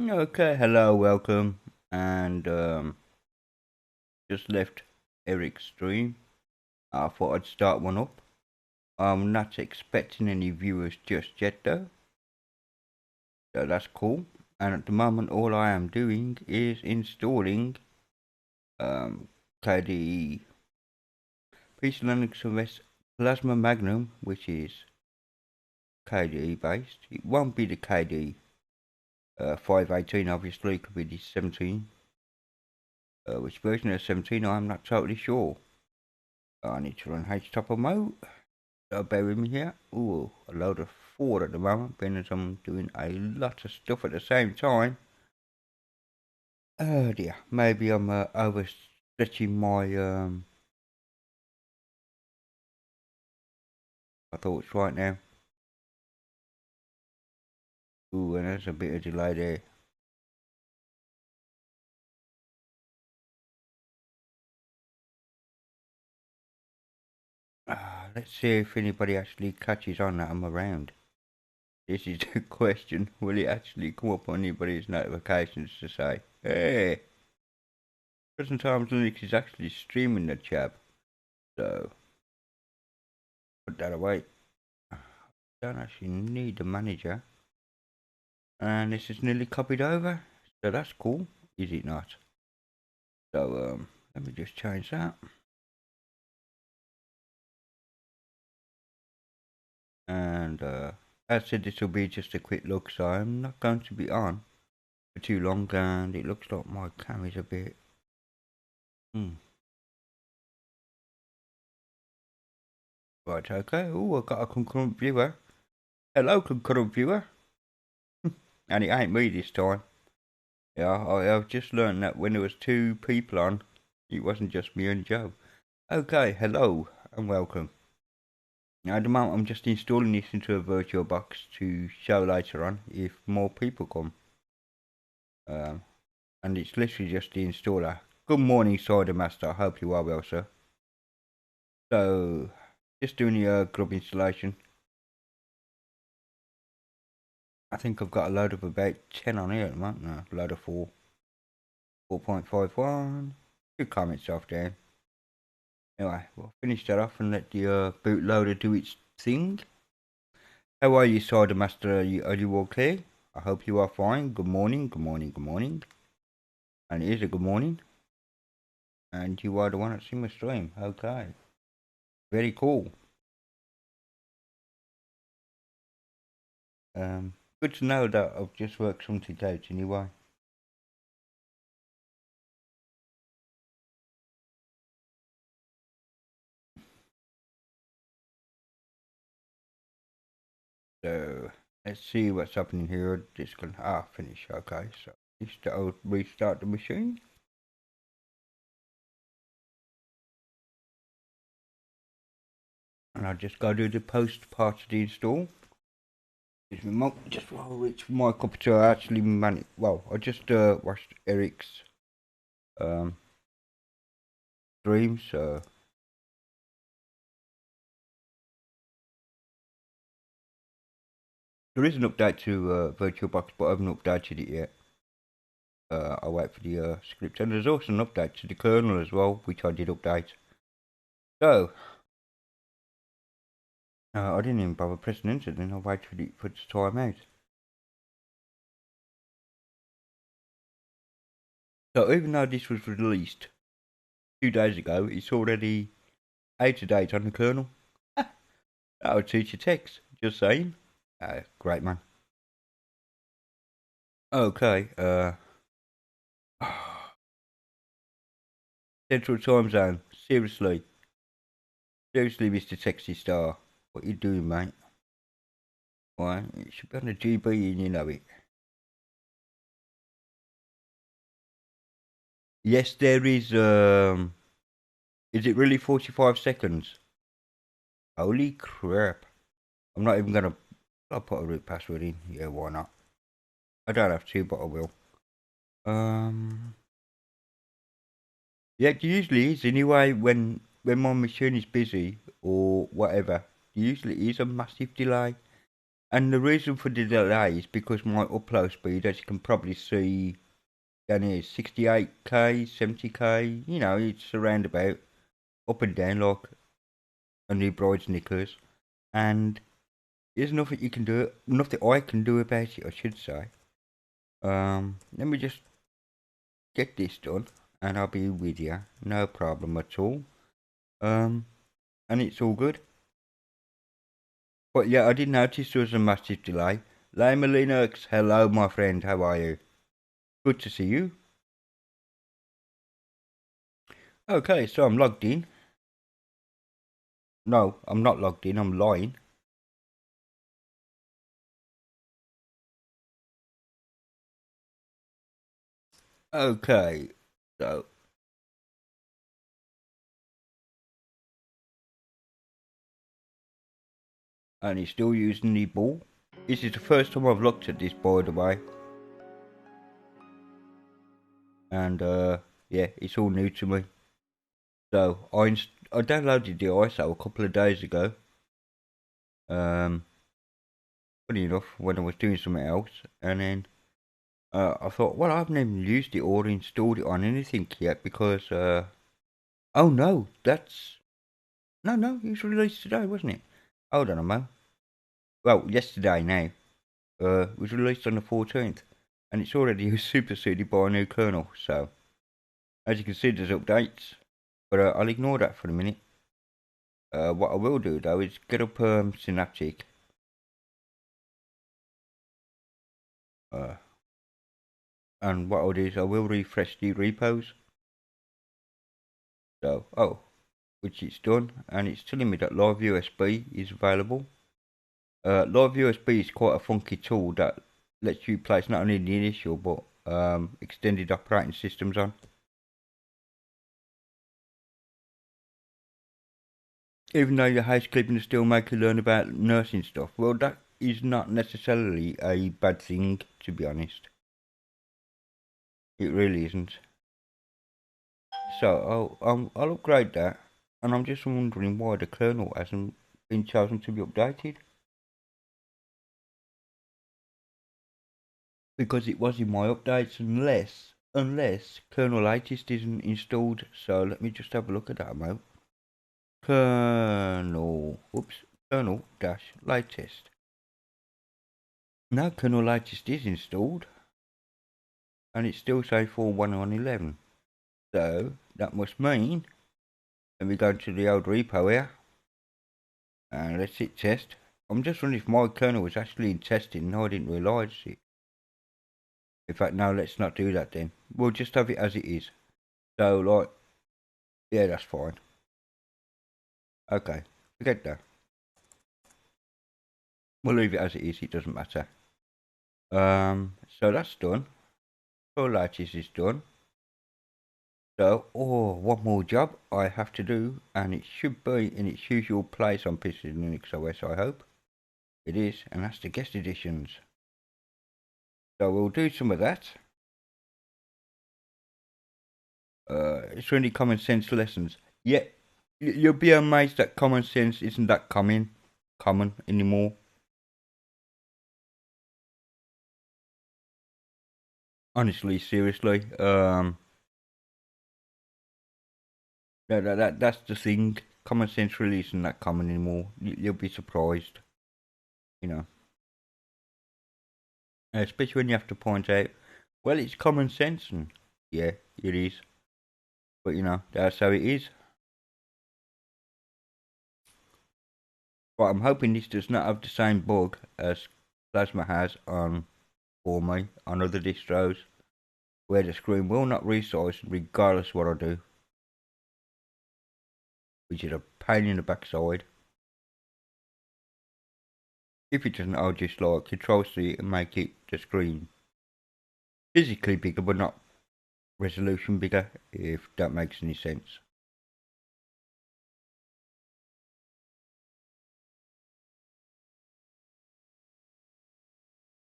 Okay, hello, welcome, and just left Eric's stream. I thought I'd start one up. I'm not expecting any viewers just yet though, so that's cool. And at the moment, all I am doing is installing KDE PCLinuxOS Plasma Magnum, which is KDE based. It won't be the KDE 518, obviously. It could be the 17. Which version of 17, I'm not totally sure. I need to run HTOP mode. Bear with me here. Ooh, a load of 4 at the moment, being as I'm doing a lot of stuff at the same time. Oh dear, maybe I'm overstretching my thoughts right now. Ooh, and there's a bit of delay there. Let's see if anybody actually catches on that I'm around. This is the question. Will it actually come up on anybody's notifications to say, hey, Present Times Linux is actually streaming the chap. So, put that away. Don't actually need the manager. And this is nearly copied over. So that's cool. Is it not? So, let me just change that. And, as I said, this will be just a quick look. So I'm not going to be on for too long. And it looks like my cam is a bit... Right, okay. Oh, I've got a concurrent viewer. Hello, concurrent viewer. And it ain't me this time. Yeah, I've just learned that when there was 2 people on, it wasn't just me and Joe. Okay, hello and welcome. Now, at the moment, I'm just installing this into a virtual box to show later on if more people come. And it's literally just the installer. Good morning, Cider Master. I hope you are well, sir. So, just doing the grub installation. I think I've got a load of about 10 on here at the moment. No, a load of 4. 4.51. Two comments off there. Anyway, we'll finish that off and let the bootloader do its thing. How are you, Cider Master? Are you okay? I hope you are fine. Good morning, good morning, good morning. And it is a good morning. And you are the one that's in my stream. Okay. Very cool. Good to know that I've just worked something out anyway. So let's see what's happening here. This can finish. Okay, so I'll restart the machine. And I'll just go do the post part of the install. Just while I reach my computer, I actually managed. Well, I just watched Eric's stream, so there is an update to VirtualBox, but I haven't updated it yet. I'll wait for the script, and there's also an update to the kernel as well, which I did update. So I didn't even bother pressing enter, then I'll wait for it to time out. So even though this was released 2 days ago, it's already out of date on the kernel. That would teach you text, just saying. Great man. Okay, Central Time Zone. Seriously, Mr. Texty Star, what you doing, mate? Why, it should be on the GB and you know it. Yes, there is. Is it really 45 seconds? Holy crap! I'm not even gonna. I'll put a root password in. Yeah, why not? I don't have to, but I will. Yeah, it usually is anyway. When my machine is busy or whatever, there usually is a massive delay. And the reason for the delay is because my upload speed, as you can probably see down here, is 68k, 70k. You know, it's around about up and down like a new bride's knickers. And there's nothing you can do, nothing I can do about it, I should say. Let me just get this done, and I'll be with you. No problem at all. And it's all good. But yeah, I did notice there was a massive delay. Lima Linux, hello my friend, how are you? Good to see you. Okay, so I'm logged in. No, I'm not logged in, I'm lying. Okay, so. And he's still using the ball. This is the first time I've looked at this, by the way. And yeah, it's all new to me. So I downloaded the ISO a couple of days ago. Funny enough, when I was doing something else, and then I thought, well, I haven't even used it or installed it on anything yet because oh no, no, it was released today, wasn't it? Hold on a moment. Well, yesterday now. It was released on the 14th, and it's already superseded by a new kernel. So as you can see, there's updates, but I'll ignore that for a minute. What I will do though is get up Synaptic. And what I'll do is I will refresh the repos. So, which it's done, and it's telling me that Live USB is available. Live USB is quite a funky tool that lets you place not only the initial but extended operating systems on. Even though your housekeeping will still make you learn about nursing stuff, well, that is not necessarily a bad thing, to be honest. It really isn't. So I'll upgrade that, and I'm just wondering why the kernel hasn't been chosen to be updated. Because it was in my updates, unless kernel latest isn't installed. So let me just have a look at that a moment. Kernel dash latest. No, kernel latest is installed, and it's still say 4.1.11. So that must mean, let me go to the old repo here, and let's hit test. I'm just wondering if my kernel was actually in testing and I didn't realise it. In fact, no, let's not do that then. We'll just have it as it is. So, like, yeah, that's fine. Okay, forget that. We'll leave it as it is, it doesn't matter. So that's done. All latches is done. So, one more job I have to do, and it should be in its usual place on PCLinuxOS, I hope. It is, and that's the guest editions. So we'll do some of that. It's really common sense lessons. Yeah, you'll be amazed that common sense isn't that common anymore. Honestly, seriously, that's the thing. Common sense really isn't that common anymore. You'll be surprised, you know. Especially when you have to point out, well, it's common sense, and yeah, it is. But you know, that's how it is. But I'm hoping this does not have the same bug as Plasma has on for me on other distros, where the screen will not resize regardless what I do, which is a pain in the backside. If it doesn't, I'll just like Control C and make it the screen physically bigger, but not resolution bigger, if that makes any sense.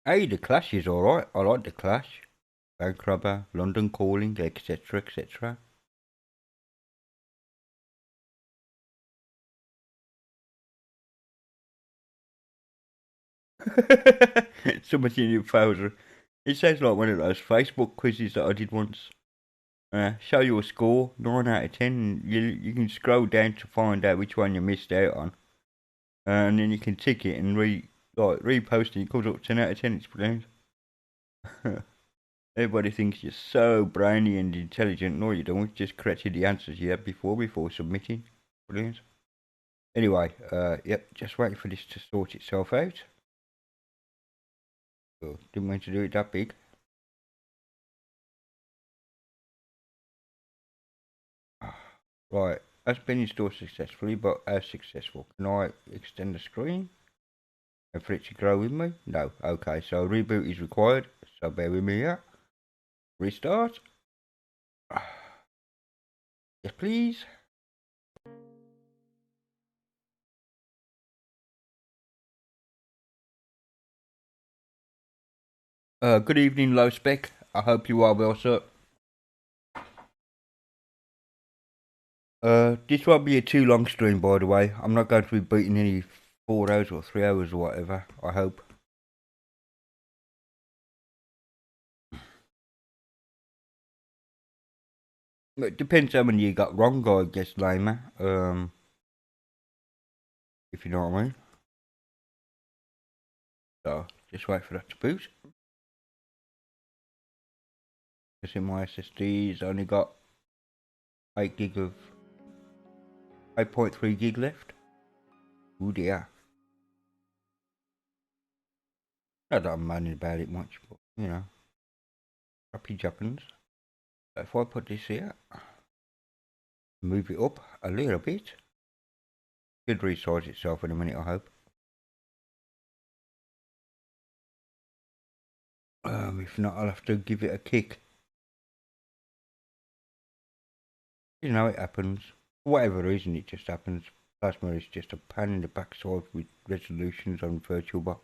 Hey, the Clash is alright. I like the Clash. Bank Robber, London Calling, etc., etc. Somebody in your browser. It sounds like one of those Facebook quizzes that I did once. Show your score, 9 out of 10. You can scroll down to find out which one you missed out on. And then you can tick it and repost it. It comes up 10 out of 10. It's brilliant. Everybody thinks you're so brainy and intelligent. No, you don't. Just corrected the answers you had before submitting. Brilliant. Anyway, yep, just waiting for this to sort itself out. Oh, didn't mean to do it that big. Right, has been installed successfully, but how successful? Can I extend the screen? And for it to grow with me? No. Okay, so reboot is required. So bear with me here. Restart. Yes, please. Good evening, Low Spec. I hope you are well, sir. This won't be a too long stream, by the way. I'm not going to be beating any 4 hours or 3 hours or whatever, I hope. It depends how many you got wrong, I guess, Lamer. If you know what I mean. So, just wait for that to boot. Because in my SSD's only got 8.3 gig left. Oh dear. Not that I'm moaning about it much, but you know. Crappy happens. If I put this here, move it up a little bit, should resize itself in a minute, I hope. If not, I'll have to give it a kick. You know, it happens. For whatever reason, it just happens. Plasma is just a pan in the backside with resolutions on VirtualBox.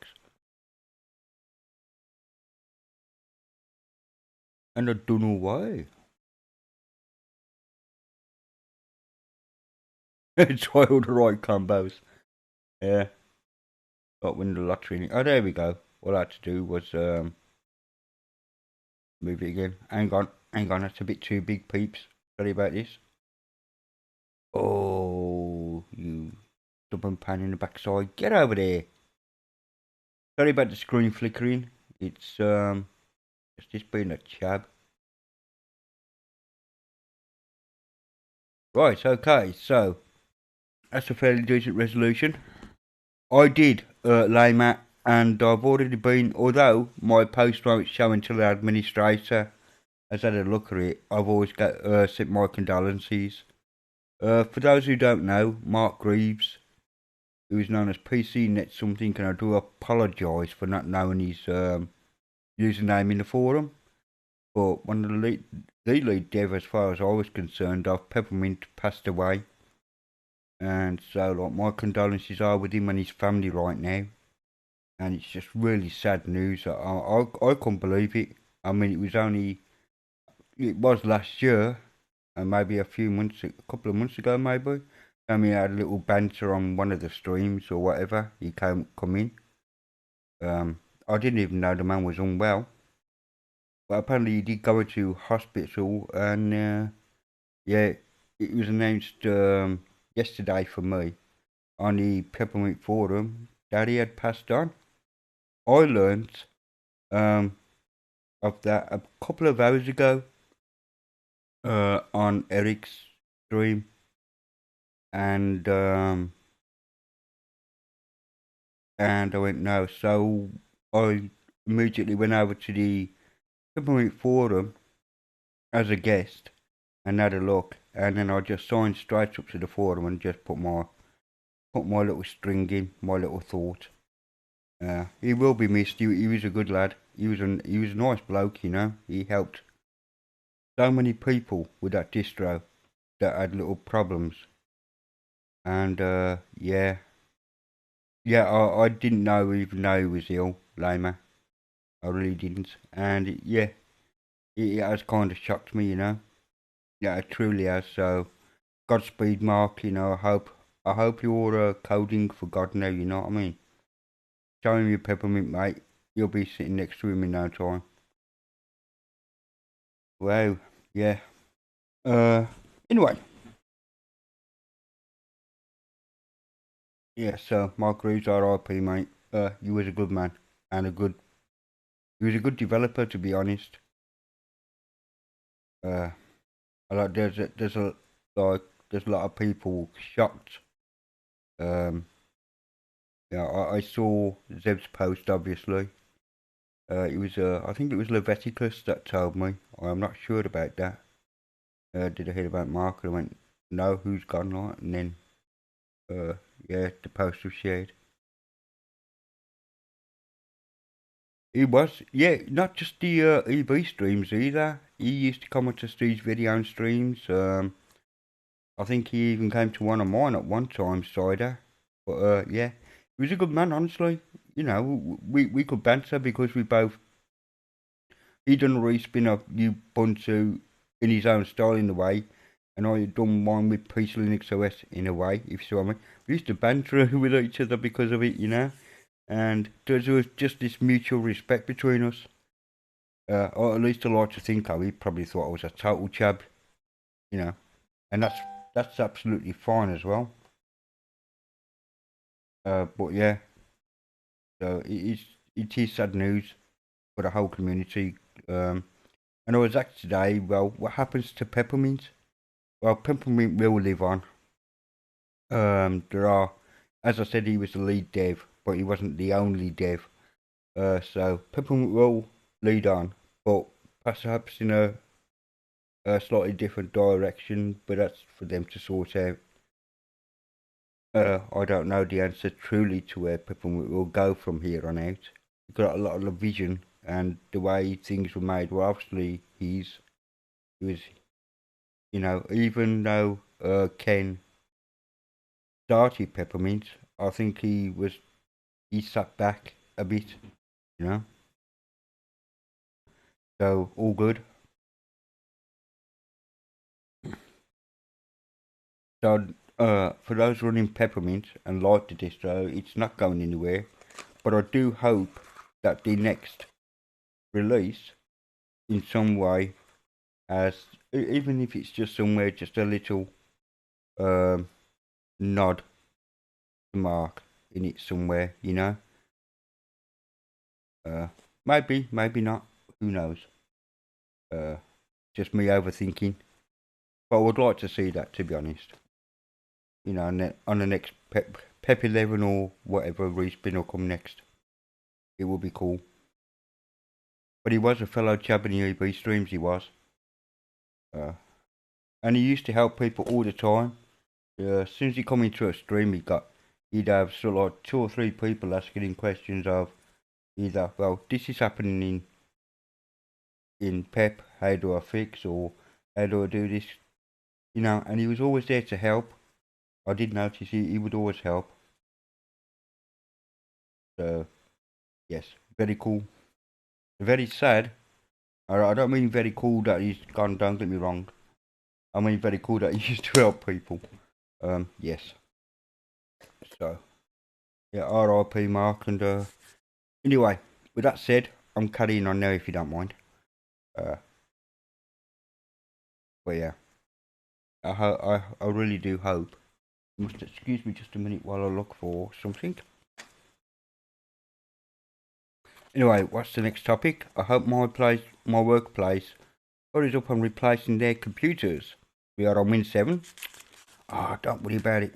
And I don't know why. Try all the right combos. Yeah. Got win the lottery. Oh, there we go. All I had to do was move it again. Hang on. That's a bit too big, peeps. Sorry about this. Oh, you stubborn pan in the backside. Get over there. Sorry about the screen flickering. It's just being a chab. Right, okay, so that's a fairly decent resolution. I did lay mat, and I've already been, although my post won't show until the administrator has had a look at it, I've always got sent my condolences. For those who don't know, Mark Greaves, who is known as PCNet something, and I do apologise for not knowing his username in the forum. But one of the lead dev, as far as I was concerned, of Peppermint passed away. And so, like, my condolences are with him and his family right now. And it's just really sad news. I couldn't believe it. I mean, it was last year, and maybe a couple of months ago, maybe. I mean, I had a little banter on one of the streams or whatever. He come in. I didn't even know the man was unwell. But apparently he did go into hospital, and yeah, it was announced yesterday for me on the Peppermint forum that he had passed on. I learnt of that a couple of hours ago on Eric's stream, and I went no, so I immediately went over to the Peppermint forum as a guest and had a look, and then I just signed straight up to the forum and just put my little string in, my little thought. He will be missed. He was a good lad. He was a nice bloke, you know. He helped so many people with that distro that had little problems. And yeah, I didn't know even though he was ill, Lama. I really didn't. And yeah, it has kind of shocked me, you know. Yeah, it truly has. So Godspeed, Mark. You know, I hope you're coding for God now. You know what I mean? show him your peppermint, mate. You'll be sitting next to him in no time. Wow, yeah. Anyway. Yeah, so Mark Reeves, RIP, mate. You was a good man and he was a good developer, to be honest. Uh, there's a lot of people shocked. Yeah, I saw Zeb's post, obviously. It was I think it was Leviticus that told me. I'm not sure about that. Did I hear about Mark? And I went, no, who's gone like? And then, uh, yeah, the post was shared. He was, yeah, not just the EV streams either. He used to come onto Steve's video and streams. I think he even came to one of mine at one time, Cider. But yeah, he was a good man, honestly. You know, we could banter because we both. He done a respin of Ubuntu in his own style in a way, and I had done mine with PCLinuxOS in a way, if you see what I mean. We used to banter with each other because of it, you know. And there was just this mutual respect between us. Or at least I like to think of. He probably thought I was a total chab, you know. And that's absolutely fine as well. But yeah, so it is sad news for the whole community. And I was asked today, well, what happens to Peppermint? Well, Peppermint will live on. There are, as I said, he was the lead dev, but he wasn't the only dev. So Peppermint will lead on, but perhaps in a slightly different direction. But that's for them to sort out. I don't know the answer truly to where Peppermint will go from here on out. He's got a lot of vision, and the way things were made. Well, obviously he was, you know, even though Ken started Peppermint, I think he sat back a bit, you know. So all good. So for those running Peppermint and like the distro, it's not going anywhere. But I do hope that the next release, in some way, has even if it's just somewhere, just a little nod to Mark in it somewhere, you know. Maybe not. Who knows? Uh, just me overthinking. But I would like to see that, to be honest. You know, on the next Pep 11 or whatever respin will come next. It would be cool. But he was a fellow chab in the EB streams, he was. And he used to help people all the time. As soon as he come into a stream, he'd have sort of like 2 or 3 people asking him questions of either, well, this is happening in Pep, how do I fix, or how do I do this, you know, and he was always there to help. I did notice he would always help. So, yes, very cool. Very sad. I don't mean very cool that he's gone, don't get me wrong. I mean very cool that he used to help people. Yes. So, yeah, RIP Mark, and anyway, with that said, I'm carrying on now if you don't mind. But yeah, I really do hope. You must excuse me just a minute while I look for something. Anyway, what's the next topic? I hope my workplace hurries up on replacing their computers. We are on Win 7. Don't worry about it.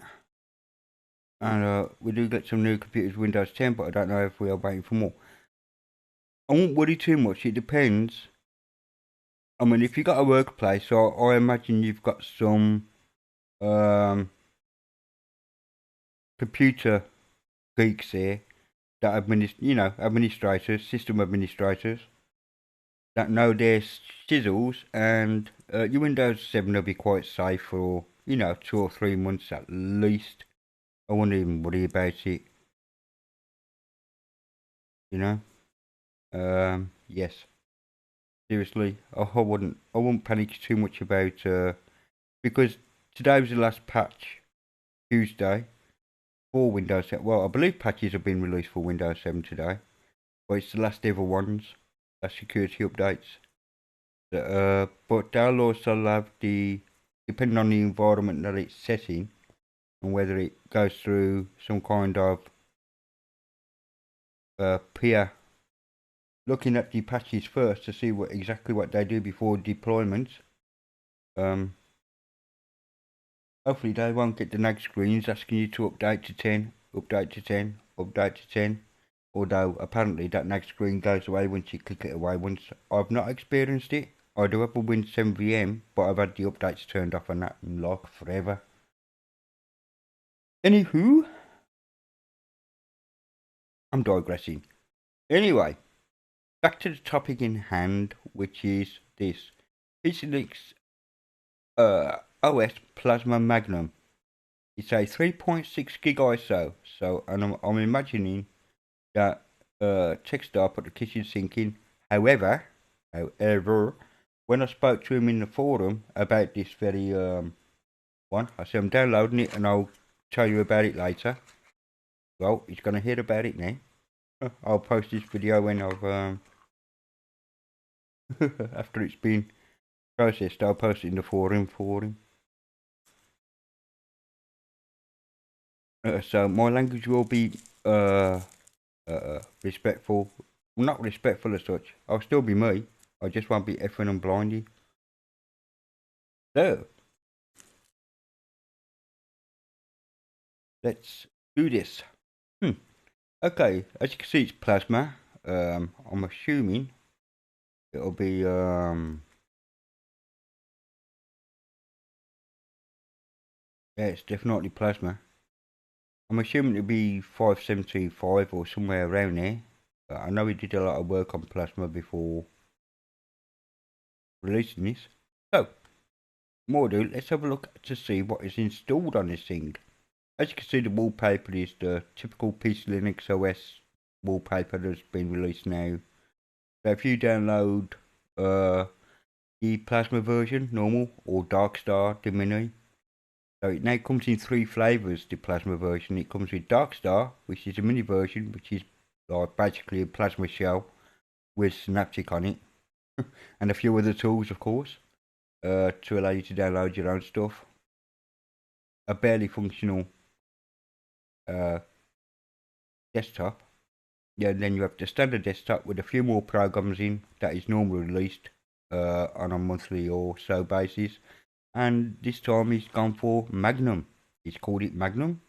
And we do get some new computers, Windows 10, but I don't know if we are waiting for more. I won't worry too much. It depends. I mean, if you got a workplace, so I imagine you've got some computer geeks here that administrators, system administrators that know their chisels, and your Windows 7 will be quite safe for 2 or 3 months at least. I wouldn't even worry about it. You know. Yes. Seriously, I wouldn't panic too much about because today was the last patch, Tuesday. for Windows 7. Well, I believe patches have been released for Windows 7 today, but it's the last ever ones, last security updates. But they'll also have depending on the environment that it's set in, and whether it goes through some kind of peer looking at the patches first to see exactly what they do before deployment. Hopefully they won't get the nag screens asking you to update to 10, update to 10, update to 10. Although apparently that nag screen goes away once you click it away. Once I've not experienced it. I do have a Windows 7 VM, but I've had the updates turned off and that and like forever. Anywho, I'm digressing. Anyway, back to the topic in hand, which is this PCLinuxOS Plasma Magnum. It's a 3.6 gig ISO, so and I'm imagining that Techstar put the kitchen sink in. However, when I spoke to him in the forum about this very one, I said I'm downloading it and I'll tell you about it later. Well, he's gonna hear about it now. I'll post this video when I've after it's been processed. I'll post it in the forum for him. So my language will be respectful. Not respectful as such. I'll still be me. I just won't be effing and blinding. So, let's do this. Okay, as you can see, it's plasma. I'm assuming it'll be yeah, it's definitely plasma. I'm assuming it'll be 575 or somewhere around there. I know he did a lot of work on plasma before releasing this. So, more do, let's have a look to see what is installed on this thing. As you can see, the wallpaper is the typical PCLinuxOS wallpaper that's been released now. So if you download the Plasma version, normal, or Darkstar, the mini, so it now comes in 3 flavours, the Plasma version. It comes with Darkstar, which is a mini version, which is like basically a plasma shell with Synaptic on it, and a few other tools, of course, to allow you to download your own stuff. A barely functional desktop. Yeah, then you have the standard desktop with a few more programs in that is normally released on a monthly or so basis. And this time he's gone for Magnum. He's called it Magnum,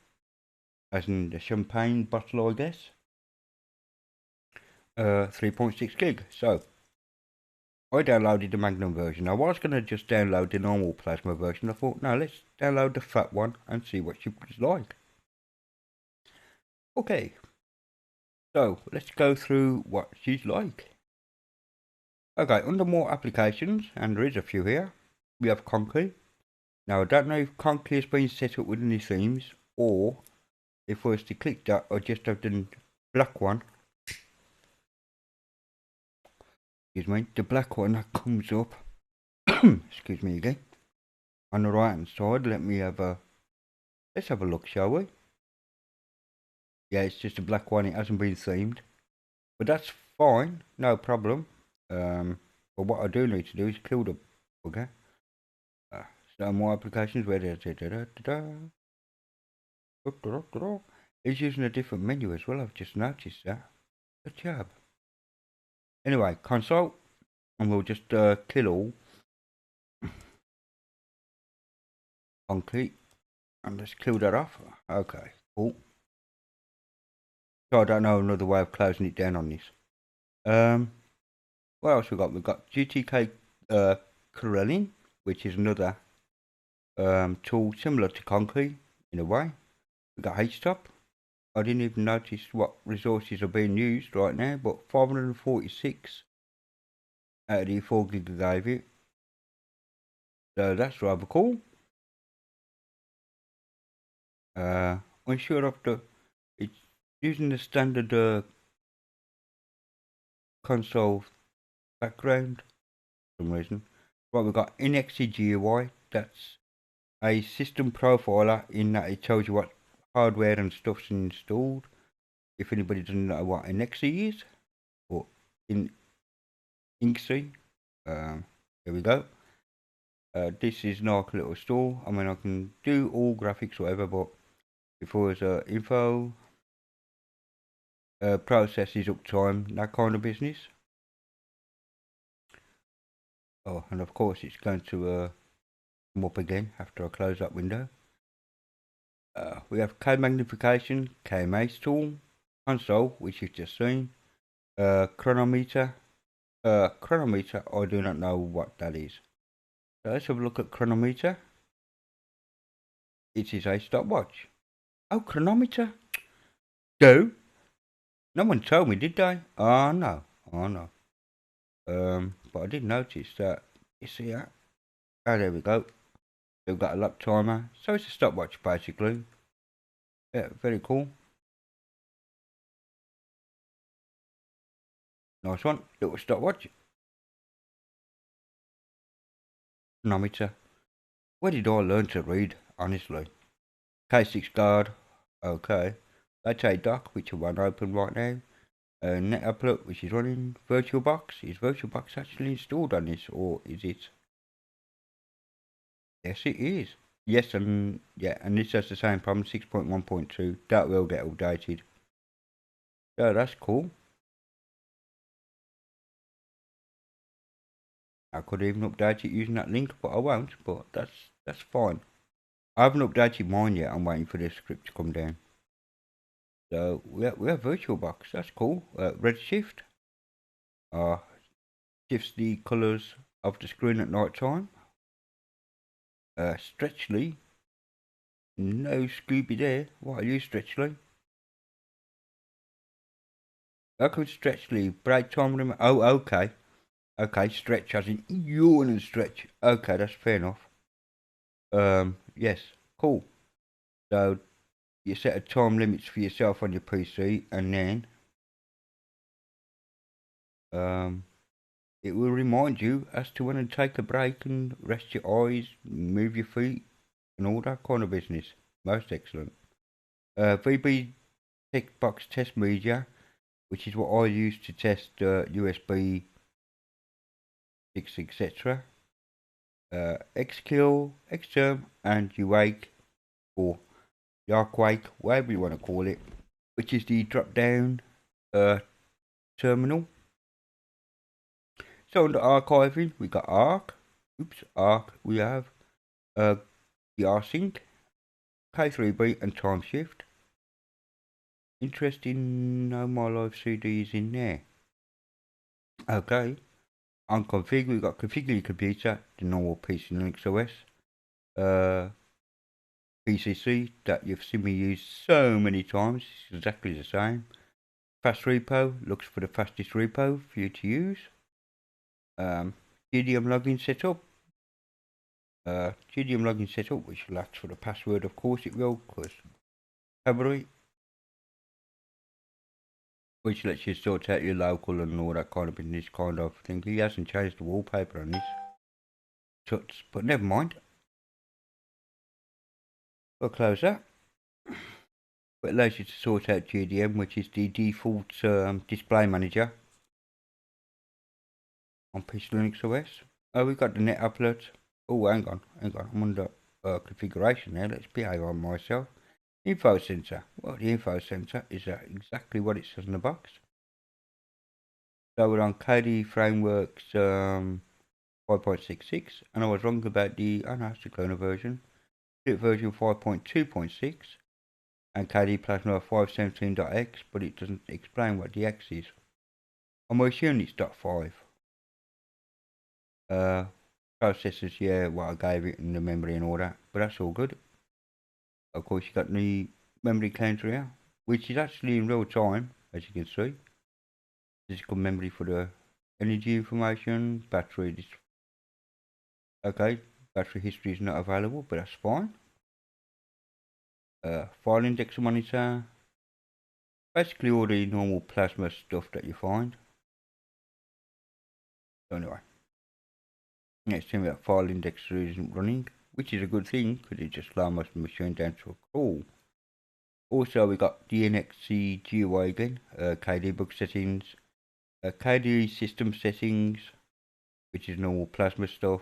as in the champagne bottle, I guess. 3.6 gig. So I downloaded the Magnum version. I was going to just download the normal Plasma version. I thought, no, let's download the fat one and see what it's like. Okay, so let's go through what she's like. Okay, under more applications, and there is a few here, we have Conky. Now I don't know if Conky has been set up with any themes, or if I was to click that, I just have the black one. Excuse me, the black one that comes up. Excuse me again. On the right hand side, let's have a look, shall we? Yeah, it's just a black one, it hasn't been themed. But that's fine, no problem. But what I do need to do is kill the bugger. So more applications where he's using a different menu as well, I've just noticed that. Good job. Anyway, console, and we'll just kill all. Concrete, and let's kill that off. Okay, cool. So I don't know another way of closing it down on this. What else we got? We've got GTK Corellian, which is another tool similar to Conky in a way. We got HTOP. I didn't even notice what resources are being used right now, but 546 out of the 4 gig I gave it. So that's rather cool. Unsure of it's using the standard console background for some reason. Right, we've got NXT GUI. That's a system profiler in that it tells you what hardware and stuff's installed. If anybody doesn't know what an XE is, or in Inksy, there we go. This is like a little store. I mean, I can do all graphics, whatever, but if it was info, processes, uptime, that kind of business. Oh, and of course, it's going to come up again after I close that window. We have code magnification, KMH tool, console, which you've just seen, chronometer. Chronometer, I do not know what that is. So let's have a look at chronometer. It is a stopwatch. Oh, chronometer? Go? No one told me, did they? Oh no, oh no. But I did notice that, you see that? Oh, there we go. They've got a lap timer, so it's a stopwatch basically. Yeah, very cool. Nice one, little stopwatch. Chronometer. Where did I learn to read, honestly? K6 guard, okay. That's a dock, which won't open right now. NetApplet, which is running. VirtualBox, is VirtualBox actually installed on this, or is it? Yes, it is. Yes, and yeah, and this has the same problem, 6.1.2. That will get updated. So that's cool. I could even update it using that link, but I won't. But that's fine. I haven't updated mine yet. I'm waiting for the script to come down. So we have VirtualBox. That's cool. Redshift shifts the colours of the screen at night time. Stretchly. No Scooby there. What are you, Stretchly? Welcome to Stretchly. Break time remote. Oh, okay. Okay, stretch as in yawn and stretch. Okay, that's fair enough. Yes, cool. So you set a time limits for yourself on your PC, and then it will remind you as to when to take a break and rest your eyes, move your feet, and all that kind of business. Most excellent. VB Tickbox Test Media, which is what I use to test USB 6, etc. Xkill, Xterm, and Uwake, or Yarquake, whatever you want to call it, which is the drop down terminal. So under archiving, we got Arc. Arc. We have the rsync, K3B, and time shift. Interesting, no My Live CDs in there. Okay. On config, we got configure your computer, the normal PCLinuxOS. PCC that you've seen me use so many times, it's exactly the same. Fast repo looks for the fastest repo for you to use. GDM login setup. GDM login setup, which will ask for the password, of course it will, because February, which lets you sort out your local and all that kind of business kind of thing. He hasn't changed the wallpaper on this. Tuts, but never mind. We'll close that. It allows you to sort out GDM, which is the default display manager on PCLinuxOS. Oh, we got the NetApplet. Oh, hang on. I'm under configuration now. Let's behave on myself. Info Center. Well, the Info Center is exactly what it says in the box. So we're on KDE Frameworks 5.66, and I was wrong about the, oh no, it's the clone version. Version 5.2.6, and KDE Plasma 517.x, but it doesn't explain what the X is. I'm assuming it's .5. Processors, yeah, what I gave it, and the memory and all that, but that's all good. Of course, you got the memory counter here, which is actually in real time, as you can see. Physical memory for the energy information, battery. Okay, battery history is not available, but that's fine. File index monitor. Basically all the normal plasma stuff that you find. So anyway, next thing that file indexer isn't running, which is a good thing because it just allows the machine down to a crawl. Also, we got DNXC GUI again, KDE book settings, KDE system settings, which is normal plasma stuff,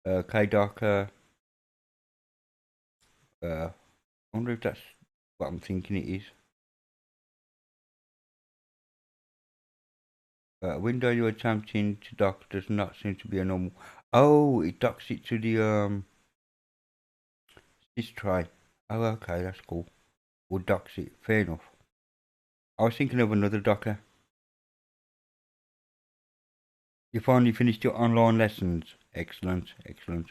KDocker. I wonder if that's what I'm thinking it is. Window you're attempting to dock does not seem to be a normal. Oh, it docks it to the this tray. Oh, okay, that's cool. Or docks it. Fair enough. I was thinking of another docker. You finally finished your online lessons. Excellent, excellent.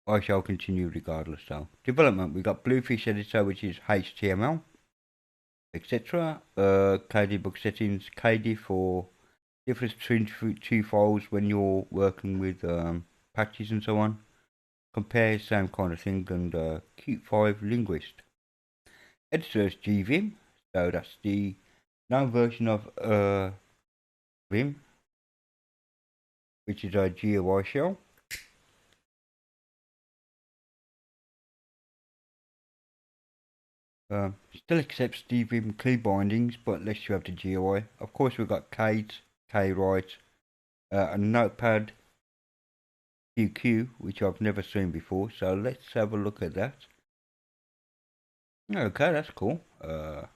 I shall continue regardless though. Development, we got Bluefish Editor, which is HTML, etc. KDE book settings, KDE for difference between two files when you're working with patches and so on. Compare, same kind of thing, and Qt5 Linguist. Editor's gvim, so that's the known version of Vim, which is a GUI shell. Still accepts dvim key bindings, but lets you have the GUI. Of course, we've got Kate, Kwrite, a Notepad QQ, which I've never seen before. So let's have a look at that. Okay, that's cool. Got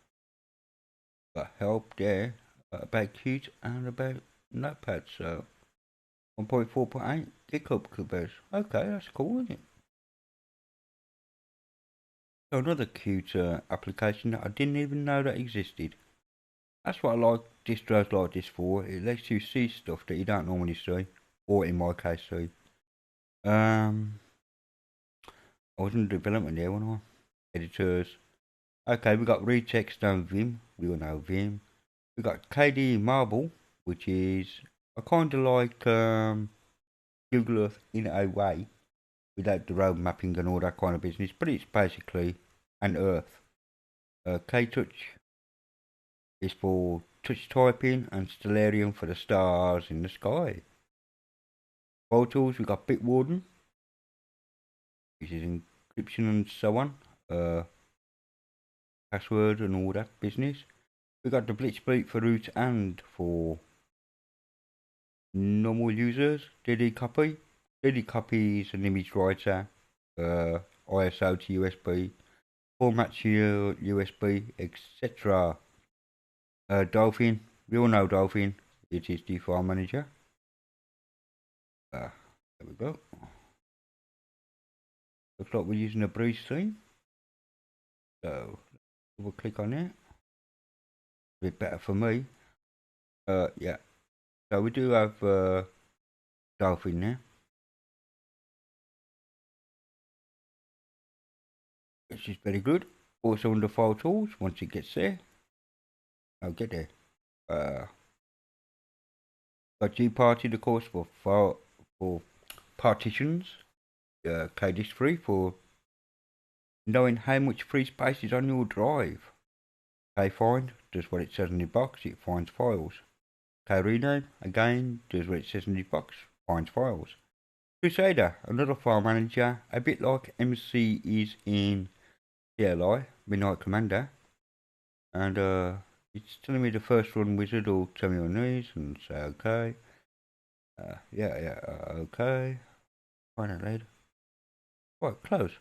help there about Qt and about Notepad. So 1.4.8 GitHub clippers. Okay, that's cool, isn't it? So another cute application that I didn't even know that existed. That's what I like distros like this for. It lets you see stuff that you don't normally see, or in my case see. I was in development there, wasn't I? Editors. Okay, we got read text and Vim. We all know Vim. We got KDE Marble, which is a kind of like Google Earth in a way, without the road mapping and all that kind of business. But it's basically an Earth. K-Touch is for touch typing, and Stellarium for the stars in the sky. File tools, we got Bitwarden, which is encryption and so on. Password and all that business. We got the Blitzbeat for root and for normal users. DD copy. DD copy is an image writer. ISO to USB. Format to your USB, etc. Dolphin. We all know Dolphin. It is the file manager. There we go. Looks like we're using a breeze theme. So we'll click on it. A bit better for me. Yeah. So we do have Dolphin there. Which is very good. Also under file tools, once it gets there. I'll get there. Got gparted, of course, for partitions. KDisk free for knowing how much free space is on your drive. Kfind does what it says in the box, it finds files. Krename again does what it says in the box, finds files. Crusader, another file manager, a bit like MC is in CLI, Midnight Commander, and it's telling me the first run wizard will tell me on these and say okay. Okay. Find it later. Right, close.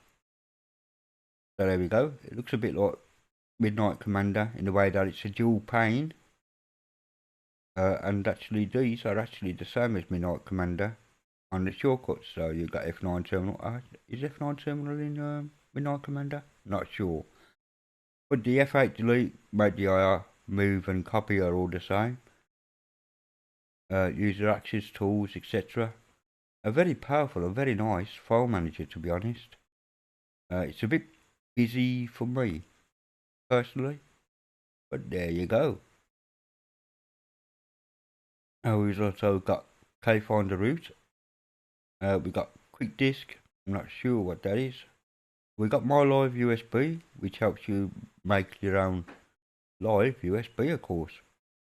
So there we go. It looks a bit like Midnight Commander in the way that it's a dual pane. And actually these are actually the same as Midnight Commander on the shortcuts. So you've got F9 terminal. Is F9 terminal in Midnight Commander? Not sure. But the F8 delete, make the IR, move and copy are all the same. User access tools, etc. A very powerful, a very nice file manager, to be honest. It's a bit busy for me, personally. But there you go. We've also got Kfinder root. We got quick disk. I'm not sure what that is. We got my live USB, which helps you make your own live USB, of course,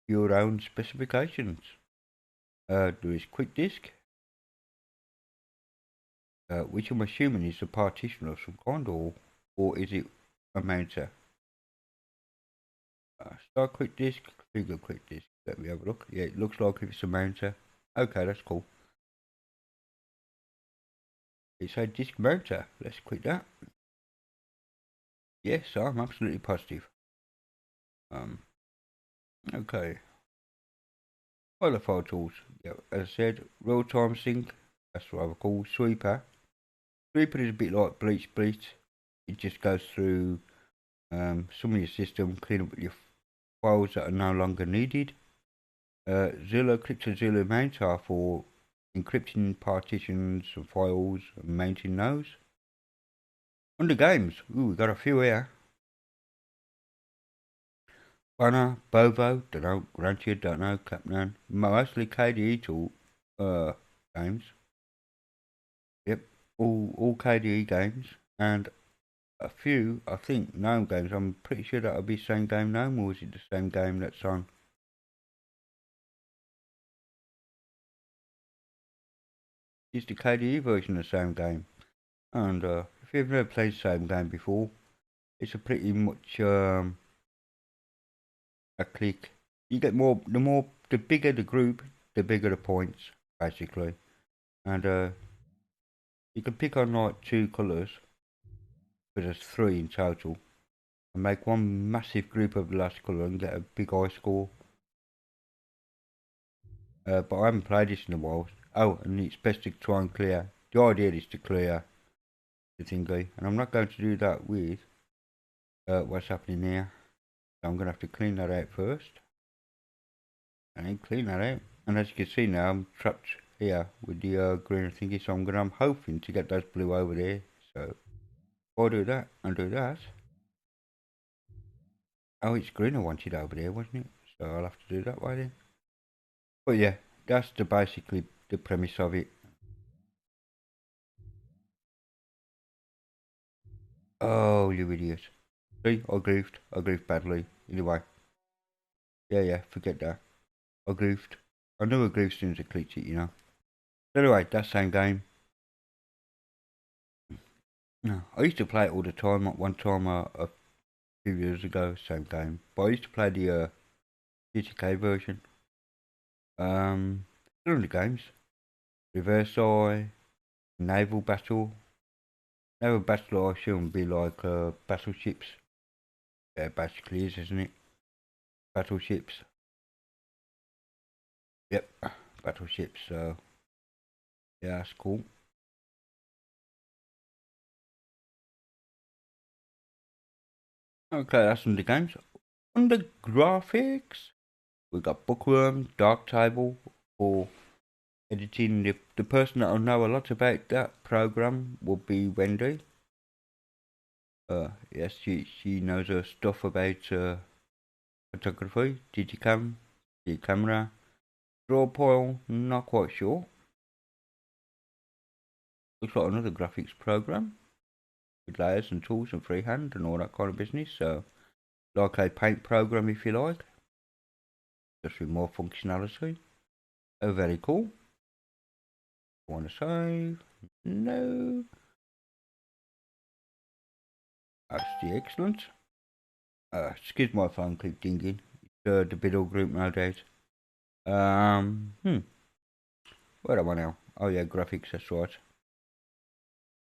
your own specifications. There is quick disk, which I'm assuming is a partition of some kind, or is it a mounter. Start quick disk, configure quick disk. Let me have a look. Yeah, it looks like it's a mounter. Okay, that's cool. It's a disk mounter. Let's quit that. Yes, I'm absolutely positive. Okay. Other file tools. Yeah, as I said, real-time sync. That's what I would call sweeper. Sweeper is a bit like bleach. It just goes through some of your system, clean up your files that are no longer needed. CryptoZilla mounts are for encrypting partitions and files and mounting those. Under games, ooh, we got a few here. Banner, Bovo, don't know, Grantia, don't know, Capnan. Mostly KDE tool games. Yep, all KDE games. And a few, I think, GNOME games. I'm pretty sure that'll be the same game GNOME, or is it the same game that's on? It's the KDE version of the same game. And if you've never played the same game before, it's a pretty much a click. You get the bigger the group, the bigger the points, basically. And you can pick on like 2 colours, but there's 3 in total, and make one massive group of the last colour and get a big high score. But I haven't played this in a while. Oh, and it's best to try and clear. The idea is to clear the thingy, and I'm not going to do that with what's happening here. So I'm going to have to clean that out first. And clean that out. And as you can see now, I'm trapped here with the green thingy, so I'm hoping to get those blue over there. So I'll do that and do that. Oh, it's green I wanted over there, wasn't it? So I'll have to do that way then. But yeah, that's basically the premise of it. Oh, you idiot. See, I goofed badly. Anyway. Yeah, forget that. I goofed. I knew I goofed as soon as I clicked it, you know. Anyway, that same game. No, I used to play it all the time. At one time, a few years ago, same game. But I used to play the GTK version. Still in the games. Reverse Eye, Naval Battle. Naval Battle, I assume, would be like battleships. Yeah, basically is, isn't it? Battleships. Yep, battleships. So yeah, that's cool. Okay, that's in the games. On the graphics, we got Bookworm, Darktable for editing. The person that'll know a lot about that program will be Wendy. Yes, she knows her stuff about photography, digicam, the camera, drawpile, not quite sure. Looks like another graphics program with layers and tools and freehand and all that kind of business. So, like a paint program if you like, just with more functionality. Oh, very cool. Want to save? No. That's the excellent. Excuse my phone keep dinging. It's the Biddle group no doubt. Where am I now? Oh yeah, graphics, that's right.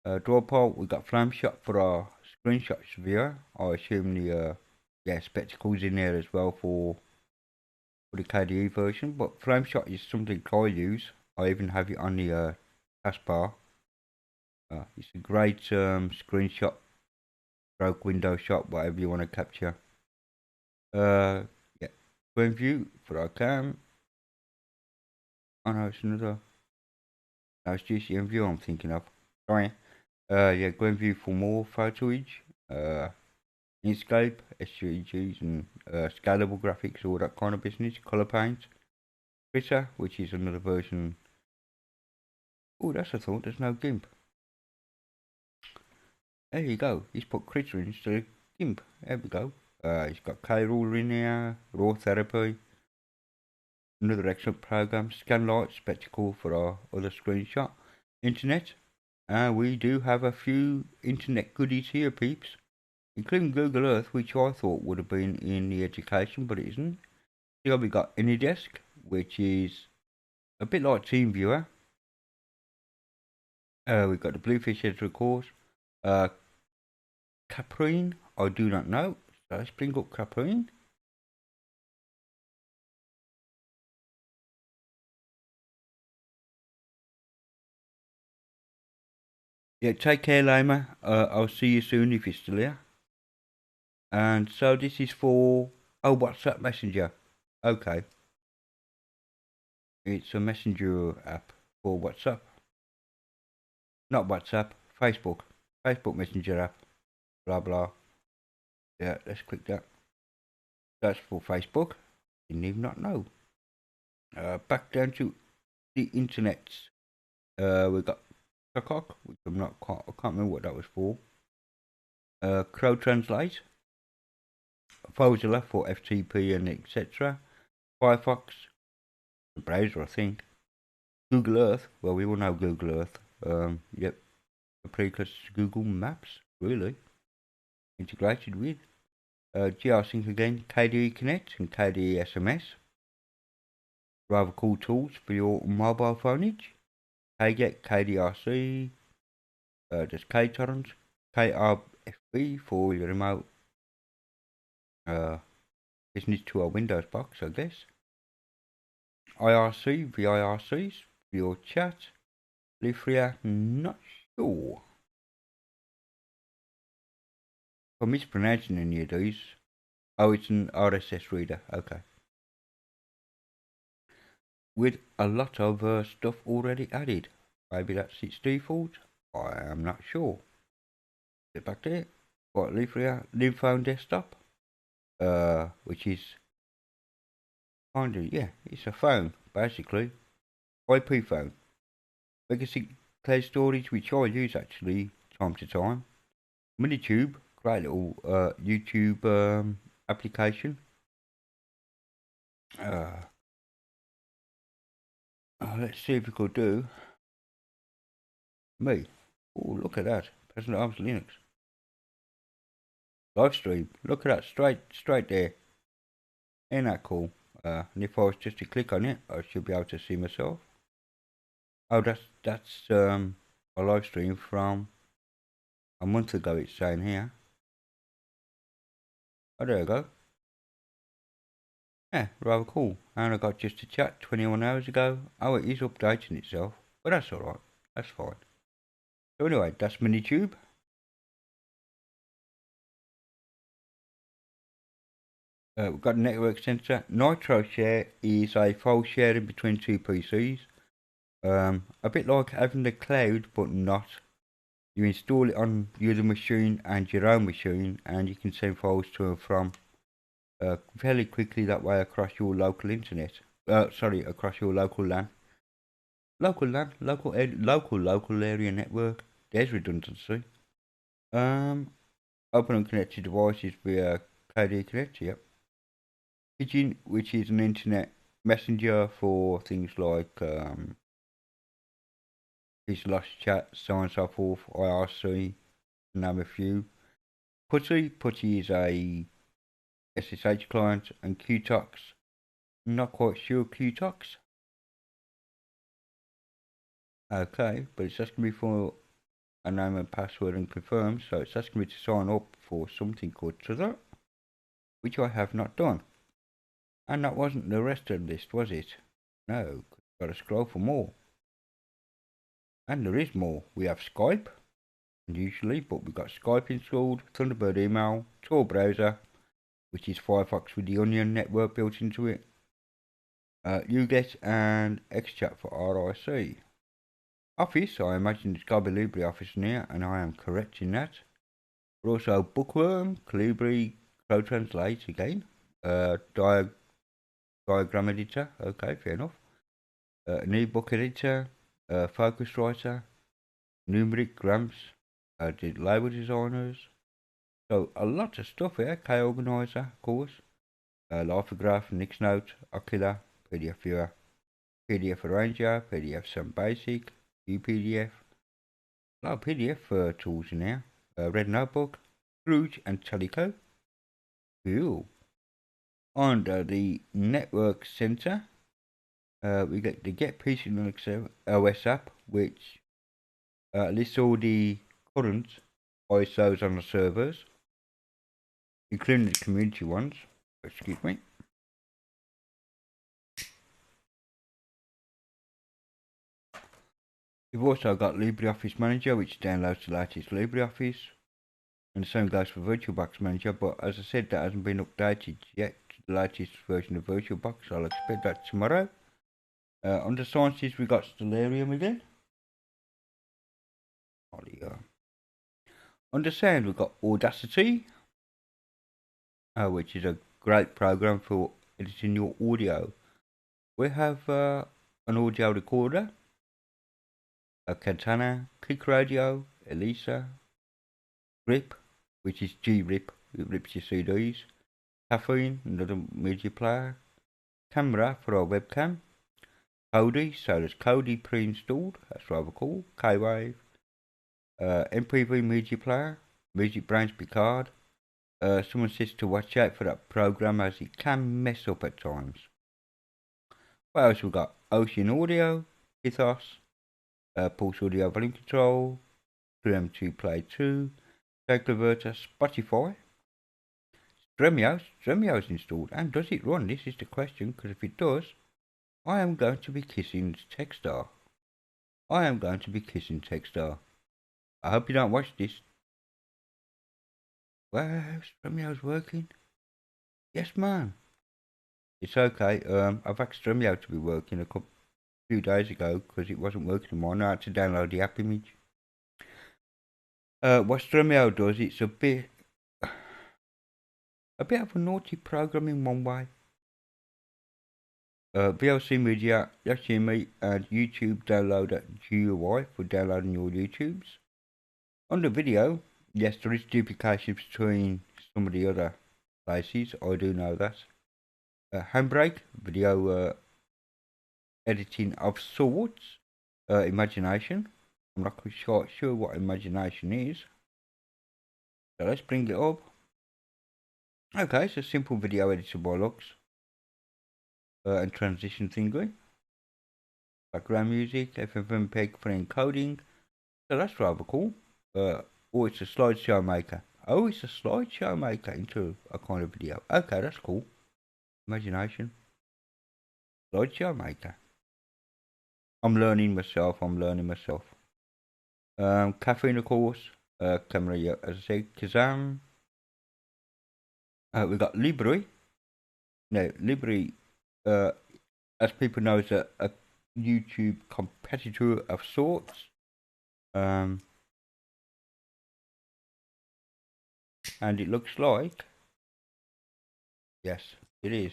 Drawpile, we got Flame Shot for our screenshots viewer. I assume the spectacles in there as well for the KDE version. But Flame Shot is something I use. I even have it on the taskbar. It's a great screenshot, stroke window shot, whatever you want to capture. Yeah, Point View for our cam. Oh no, it's another. No, it's GCM View I'm thinking of. Sorry. Yeah, Gwen View for more photoage. Inkscape, SVGs, and scalable graphics, all that kind of business. Color paint. Critter, which is another version. Oh, that's a thought. There's no GIMP. There you go. He's put Critter instead of GIMP. There we go. He's got K-Ruler in there. Raw Therapy. Another excellent program. Scanlight, Spectacle for our other screenshot. Internet. We do have a few internet goodies here, peeps. including Google Earth, which I thought would have been in the education, but it isn't. Here we got AnyDesk, which is a bit like TeamViewer. We've got the Bluefish Editor course. Caprine, I do not know. So let's bring up Caprine. Yeah, take care, Lama. I'll see you soon if you're still here. And so this is for WhatsApp Messenger. Okay, it's a messenger app for WhatsApp. Not WhatsApp, Facebook. Facebook Messenger app. Blah blah. Yeah, let's click that. That's for Facebook. Didn't even not know. Back down to the internet. We got Kakok, which I can't remember what that was for. Crow Translate. Mozilla for FTP and etc. Firefox, the browser, I think. Google Earth. Well, we all know Google Earth. Yep, a precursor to Google Maps, really. Integrated with GRSync again, KDE Connect and KDE SMS. Rather cool tools for your mobile phoneage. KGET, KDRC, there's KTorrent, KRFB for your remote business to a Windows box, I guess. IRC, VIRCs for your chat. Lifria, not sure. If I'm mispronouncing any of these. Oh, it's an RSS reader, okay. With a lot of stuff already added. Maybe that's its default. I am not sure. Get back there. Got Lifria, Phone Desktop. Which is kind of, yeah, it's a phone, basically. IP phone. Legacy cloud storage, which I use actually time to time. Minitube, great little YouTube application. Let's see if we could do me. Oh, look at that. President Arms Linux. Live stream. Look at that, straight there. Ain't that cool? And if I was just to click on it, I should be able to see myself. Oh, that's a live stream from a month ago, it's saying here. Oh, there we go. Yeah, rather cool. And I got just a chat 21 hours ago. Oh, it is updating itself. But that's alright. That's fine. So anyway, that's Minitube. We've got a network sensor. Nitro Share is a file sharing between two PCs. A bit like having the cloud, but not. You install it on your machine and your own machine, and you can send files to and from fairly quickly that way across your local internet. Across your local LAN. Local area network. There's redundancy. Open and connected devices via KDE Connect, yep. Pigeon, which is an internet messenger for things like Lost Chat, so on and so forth, IRC, name a few. Putty is a SSH client, and Qtox, not quite sure Qtox. Okay, but it's asking me for a name and password and confirm, so it's asking me to sign up for something called Tether, which I have not done. And that wasn't the rest of the list, was it? No, gotta scroll for more. And there is more. We have Skype, usually, but we've got Skype installed, Thunderbird email, Tor browser, which is Firefox with the Onion network built into it, UGET and XChat for RIC. Office, I imagine it's got to be LibreOffice in here, and I am correct in that. But also Bookworm, Calibri, Crow Translate again, diagram editor, okay, fair enough. An ebook editor, Focuswriter, numeric grams, label designers. So a lot of stuff here. K-Organizer, of course. Lithograph, Nixnote, Ocular, PDF Viewer, PDF Arranger, PDF Some Basic, UPDF. A lot of PDF tools in here. Red Notebook, Scrooge and Calico. Cool. Under the Network Center, we get the Get PCLinuxOS app, which lists all the current ISOs on the servers, including the community ones. Excuse me. We've also got LibreOffice Manager, which downloads the latest LibreOffice, and the same goes for VirtualBox Manager, but as I said, that hasn't been updated yet to the latest version of VirtualBox, so I'll expect that tomorrow. Under Sciences, we got Stellarium again. Under Sound, we've got Audacity, which is a great program for editing your audio. We have an audio recorder, a Katana, Click Radio, Elisa, Grip, which is G-Rip, it rips your CDs, Caffeine, another media player, Camera for our webcam, Kodi, so there's Kodi pre-installed, that's rather cool, K-Wave, MPV media player, Music Brains Picard. Someone says to watch out for that program as it can mess up at times. What else we got? Ocean Audio, Ethos, Pulse Audio Volume Control, 3M2 Play 2, Converter, Spotify, Stremio's installed, and does it run? This is the question, because if it does, I am going to be kissing Techstar. I hope you don't watch this. Wow, Stremio's working. Yes, man. It's okay. I've asked Stremio to be working a few days ago because it wasn't working on mine. I had to download the app image. What Stremio does, it's a bit of a naughty program in one way. VLC Media, Yoshimi, and YouTube downloader GUI for downloading your YouTubes. On the video, yes, there is duplication between some of the other places. I do know that. Handbrake, video editing of sorts. Imagination. I'm not quite sure what Imagination is. So let's bring it up. Okay, it's a simple video editor by looks. And transition thingy. Background music, FFmpeg for encoding. So that's rather cool. Oh, it's a slideshow maker. Oh, it's a slideshow maker into a kind of video. Okay, that's cool. Imagination. Slideshow maker. I'm learning myself. Caffeine, of course. Camera, as I said, Kazam. We've got Libre. Now, Libre, as people know, is a YouTube competitor of sorts. And it looks like, yes, it is.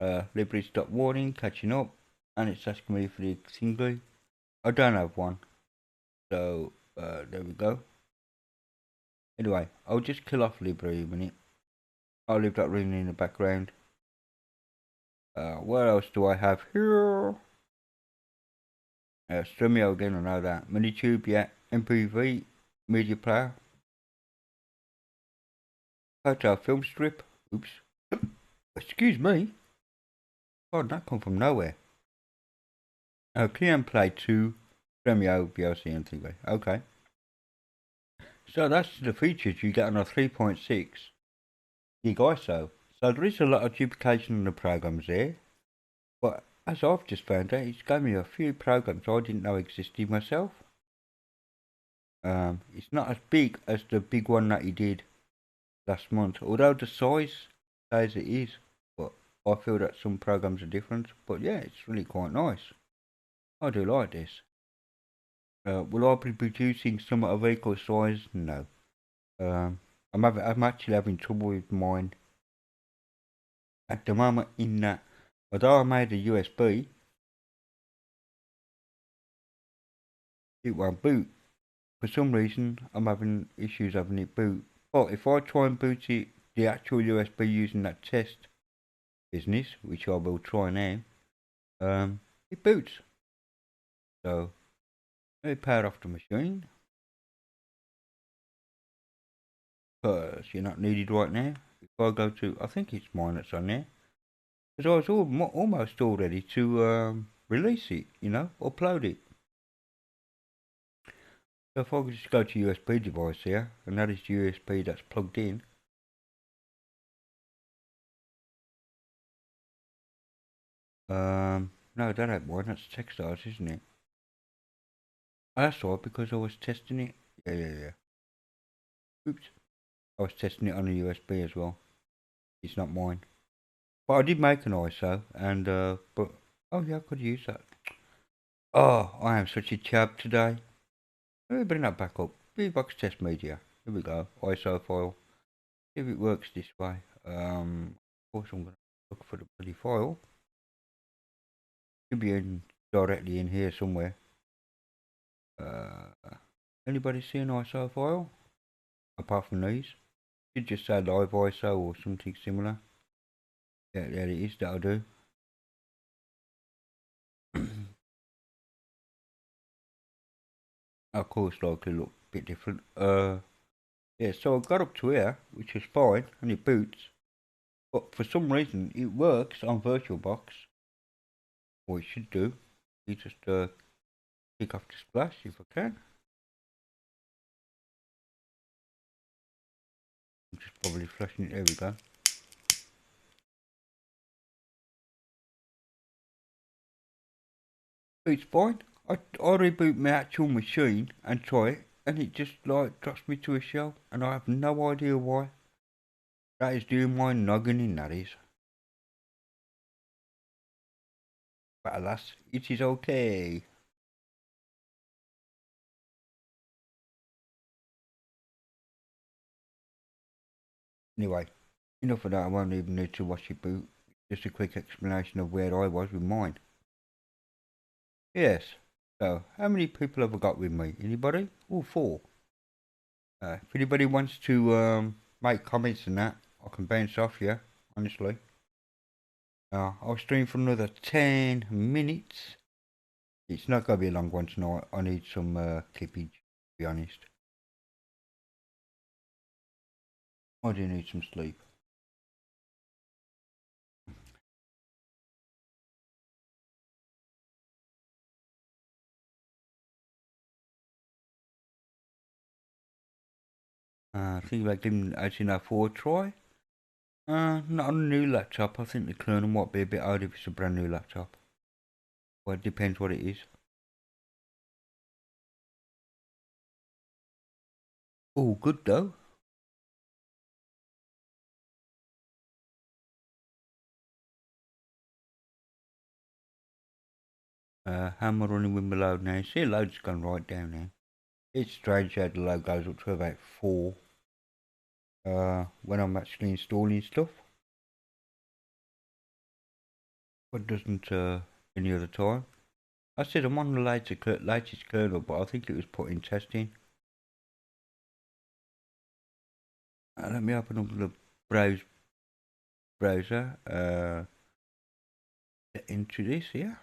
Libre stop warning, catching up, and it's asking me for the thingy. I don't have one, so there we go. Anyway, I'll just kill off Libre a minute. I'll leave that running in the background. What else do I have here? Stremio again, I know that. Minitube, yeah. MPV, media player. Photo film strip. Oops. Excuse me. God, that come from nowhere. Clear and Play 2, Stremio, VLC and things. Okay. So that's the features you get on a 3.6 gig ISO. So there is a lot of duplication in the programs there. But as I've just found out, it's given me a few programs I didn't know existed myself. It's not as big as the big one that he did last month, although the size says it is, but I feel that some programs are different. But yeah, it's really quite nice. I do like this. Will I be producing some at a equal size? No. I'm actually having trouble with mine at the moment in that, although I made a USB, it won't boot. For some reason, I'm having issues having it boot. But if I try and boot it, the actual USB using that test business, which I will try now, it boots. So, let me power off the machine. because you're not needed right now. If I go to, I think it's mine that's on there, because I was almost all ready to release it, you know, upload it. So if I could just go to USB device here, and that is USB that's plugged in. No, that ain't mine, that's Techstars, isn't it? Oh, that's right, because I was testing it. Yeah. Oops. I was testing it on a USB as well. It's not mine. But I did make an ISO, and, but, oh yeah, I could use that. Oh, I am such a chap today. Let me bring that back up. VBox test media. Here we go. ISO file. If it works this way. Of course I'm going to look for the bloody file. Should be directly in here somewhere. Anybody see an ISO file? Apart from these. Should just say live ISO or something similar. Yeah, there it is, that'll do. Of course, likely look a bit different. Yeah, so I got up to here, which is fine, and it boots. But for some reason, it works on VirtualBox. Or it should do. You just kick off the splash if I can. I'm just probably flashing it. There we go. It's fine. I reboot my actual machine and try it, and it just like drops me to a shell, and I have no idea why. That is doing my noggin, that is. But alas, it is okay. Anyway, enough of that. I won't even need to watch it boot. Just a quick explanation of where I was with mine. Yes. So, how many people have I got with me? Anybody? Oh, 4. If anybody wants to make comments and that, I can bounce off you, honestly. I'll stream for another 10 minutes. It's not going to be a long one tonight. I need some clippage, to be honest. I do need some sleep. Think about giving 1804 a try. Not on a new laptop. I think the kernel might be a bit old if it's a brand new laptop. Well, it depends what it is. Oh, good though. How am I running with my load now? See, load's gone right down now. It's strange how the load goes up to about 4 when I'm actually installing stuff. But doesn't any other time. I said I'm on the latest kernel, but I think it was put in testing. Let me open up the browser. Get into this here.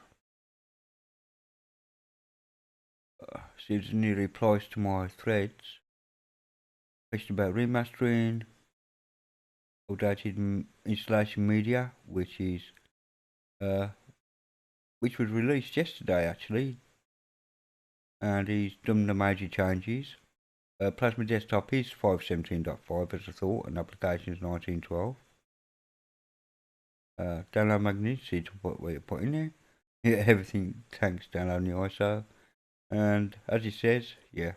See, there's any replies to my threads. Question about remastering, outdated installation media, which was released yesterday actually, and he's done the major changes. Plasma Desktop is 5.17.5 as I thought, and applications 19.12. Download Magnum, see to what you put in there. Yeah, everything thanks downloading the ISO. And as it says, yeah.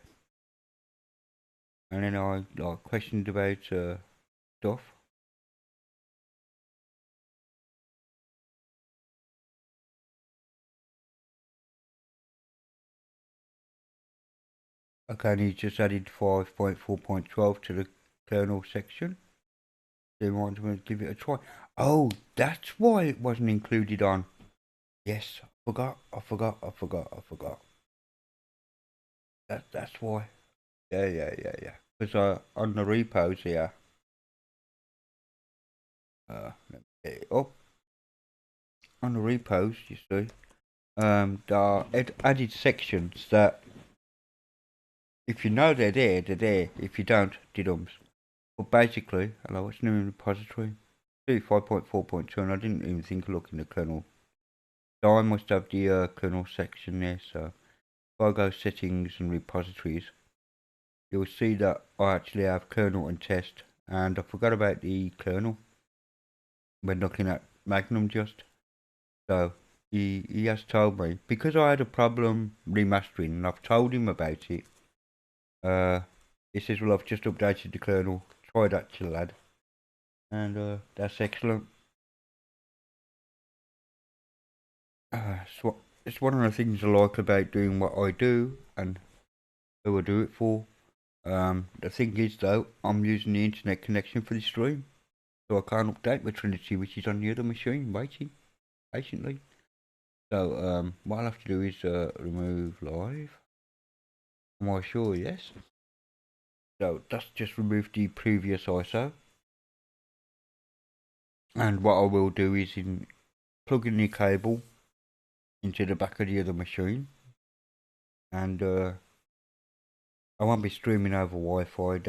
And then I questioned about stuff. Okay, and he just added 5.4.12 to the kernel section. They wanted to give it a try. Oh, that's why it wasn't included on. Yes, I forgot. That's why. Yeah. Because on the repos here, let me get it up. On the repos, you see, there are added sections that, if you know they're there, they're there. If you don't, didums. But basically, hello, what's new in the repository? 5.4.2, and I didn't even think of looking at the kernel. So I must have the kernel section there, so if I go settings and repositories, you'll see that I actually have kernel and test, and I forgot about the kernel when looking at Magnum just. So he has told me, because I had a problem remastering and I've told him about it, he says, well, I've just updated the kernel, try that, lad. And that's excellent. It's one of the things I like about doing what I do and who I do it for. The thing is though, I'm using the internet connection for the stream, so I can't update my Trinity, which is on the other machine, waiting patiently. So what I'll have to do is remove live. Am I sure? Yes. So that's just remove the previous ISO. And what I will do is plug in the cable into the back of the other machine, and I won't be streaming over Wi-Fi.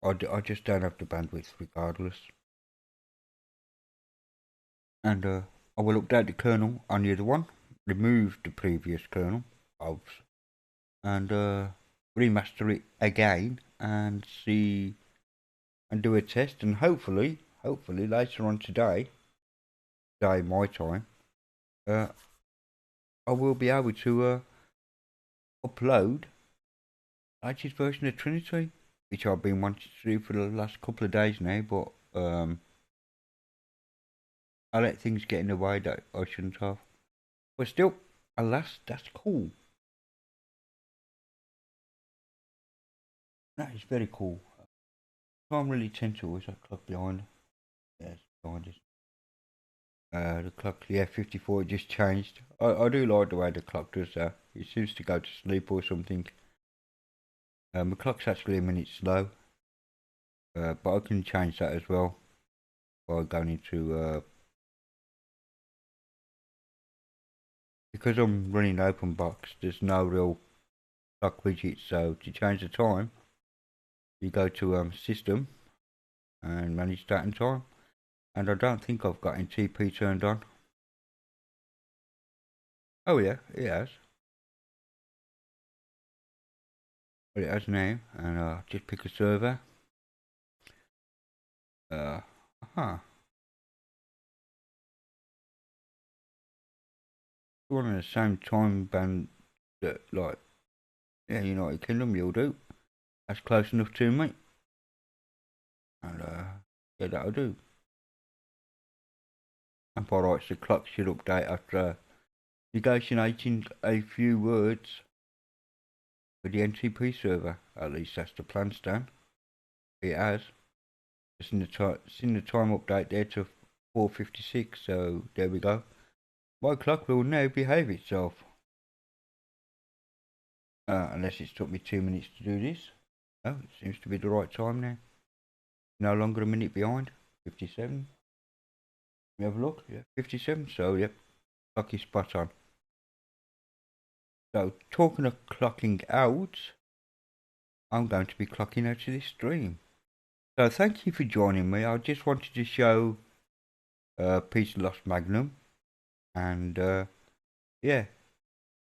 I just don't have the bandwidth regardless. And I will update the kernel on the other one, remove the previous kernel, and remaster it again and see and do a test, and hopefully later on today my time, I will be able to upload latest version of Trinity, which I've been wanting to do for the last couple of days now, but I let things get in the way that I shouldn't have. But still, alas, that's cool. That is very cool. Can't really tend to always that clock behind. Yes, behind us. The clock, yeah, 54 just changed. I do like the way the clock does that. It seems to go to sleep or something. The clock's actually a minute slow. But I can change that as well by going into because I'm running OpenBox, there's no real clock widget, so to change the time you go to system and manage date and time, and I don't think I've got NTP turned on. Oh yeah, it has. Well, it has now, and just pick a server. Huh. One of the same time band that, like, yeah, United Kingdom, you'll do. That's close enough to me. And yeah, that'll do. And by rights, the clock should update after negotiating a few words with the NTP server. At least that's the plan, Stan. It has. It's in the time update there to 4:56. So there we go. My clock will now behave itself. Unless it's took me 2 minutes to do this. Oh, it seems to be the right time now. No longer a minute behind. 57. Let me have a look. Yeah, 57. So yep, clock is spot on. So talking of clocking out, I'm going to be clocking out to this stream. So thank you for joining me. I just wanted to show PCLinuxOS Magnum, and yeah,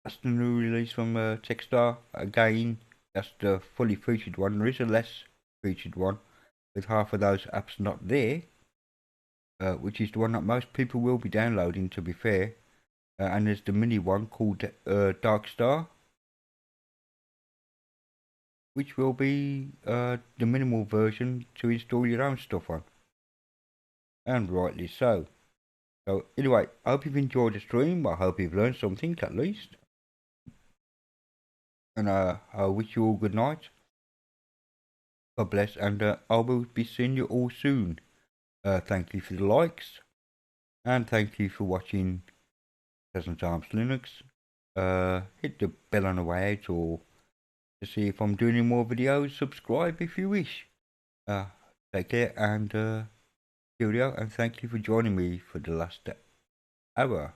that's the new release from Techstar. Again, that's the fully featured one. There is a less featured one with half of those apps not there, which is the one that most people will be downloading, to be fair. And there's the mini one called Darkstar, which will be the minimal version to install your own stuff on. And rightly so. So anyway, I hope you've enjoyed the stream. I hope you've learned something at least. And I wish you all good night. God bless, and I will be seeing you all soon. Thank you for the likes, and thank you for watching Pleasant Arms Linux. Hit the bell on the way out, or to see if I'm doing any more videos, subscribe if you wish. Take care, and cheerio, and thank you for joining me for the last hour.